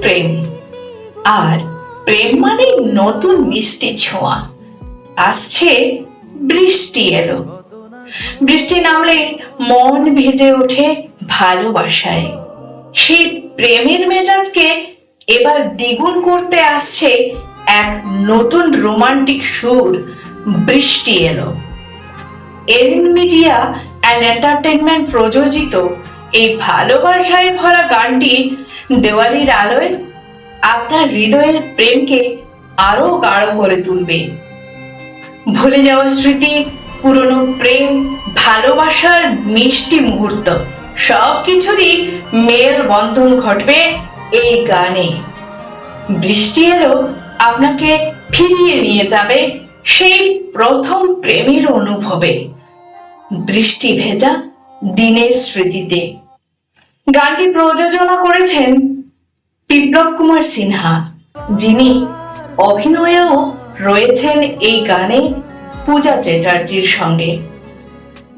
প্রেম, আর প্রেম মানে নতুন মিষ্টি ছোঁয়া। আসছে বৃষ্টি এলো, বৃষ্টি নামলে মন ভিজে ওঠে ভালোবাসায়। সেই প্রেমের মেজাজকে এবার দ্বিগুণ করতে আসছে এক নতুন রোমান্টিক সুর, বৃষ্টি এলো। এরিন মিডিয়া অ্যান্ড এন্টারটেনমেন্ট প্রযোজিত এই ভালোবাসায় ভরা গানটি দেওয়ালির আলোয় আপনার হৃদয়ের প্রেমকে আরো গাঢ় করে তুলবে। ভুলে যাওয়া স্মৃতি, পুরনো প্রেম, ভালোবাসার মিষ্টি মুহূর্ত, সবকিছুরই মেল বন্ধন ঘটবে এই গানে। বৃষ্টি এলো আপনাকে ফিরিয়ে নিয়ে যাবে সেই প্রথম প্রেমের অনুভবে, বৃষ্টি ভেজা দিনের স্মৃতিতে। গানটি প্রযোজনা করেছেন বিপ্লব কুমার সিনহা, যিনি অভিনয়েও রয়েছেন এই গানে পূজা চ্যাটার্জির সঙ্গে।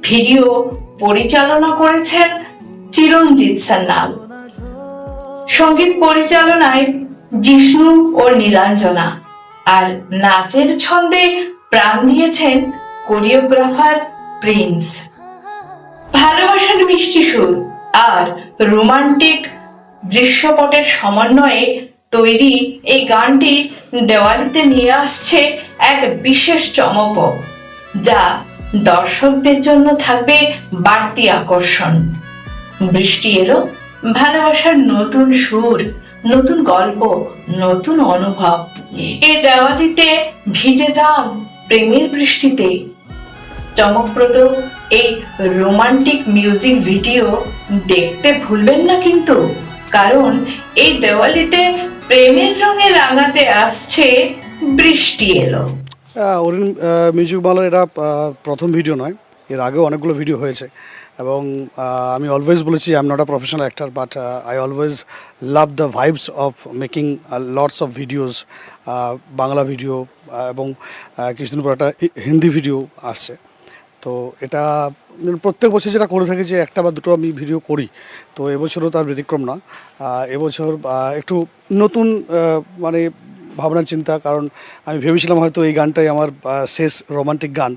ভিডিও পরিচালনা করেছেন চিরঞ্জিত সান্যাল। সঙ্গীত পরিচালনায় জিষ্ণু ও নীলাঞ্জনা, আর নাচের ছন্দে প্রাণ দিয়েছেন কোরিওগ্রাফার প্রিন্স। ভালোবাসার মিষ্টি সুর আর রোমান্টিক দৃশ্যপটের সমন্বয়ে তৈরি এই গানটি দেওয়ালিতে নিয়ে আসছে এক বিশেষ চমক, যা দর্শকদের জন্য থাকবে বাড়তি আকর্ষণ। বৃষ্টি এলো ভালোবাসার নতুন সুর, নতুন গল্প, নতুন অনুভব। এই দেওয়ালিতে ভিজে যান প্রেমের বৃষ্টিতে। চমকপ্রদ এই রোমান্টিক মিউজিক ভিডিও দেখতে ভুলবেন না কিন্তু, কারণ এই দেওয়ালিতে প্রেমের রঙে রাঙাতে আসছে বৃষ্টি এলো। অরিন মিউজিক বাংলার এটা প্রথম ভিডিও নয়, এর আগেও অনেকগুলো ভিডিও হয়েছে। এবং আমি অলওয়েজ বলেছি I am not a professional actor, but I always love the vibes of making lots of videos, Bangla video, এবং কিছুদিন পর একটা হিন্দি ভিডিও আসছে। তো এটা প্রত্যেক বছর যেটা করে থাকি যে একটা বা দুটো আমি ভিডিও করি, তো এবছরও তার ব্যতিক্রম না। এবছর একটু নতুন মানে ভাবনা চিন্তা, কারণ আমি ভেবেছিলাম হয়তো এই গানটাই আমার শেষ রোমান্টিক গান,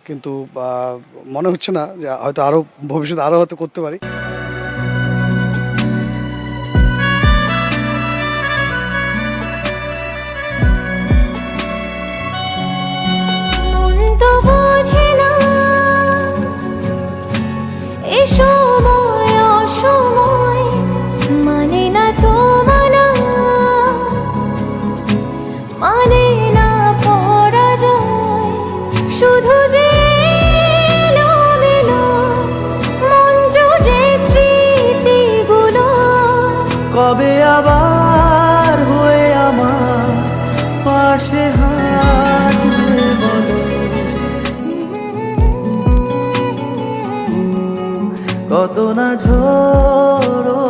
কিন্তু মনে হচ্ছে না, যে হয়তো আরও ভবিষ্যতে আরও হয়তো করতে পারি। কবে আবার হয়ে আমার পাশে হাঁটবে বলো, কত না ঝোড়ো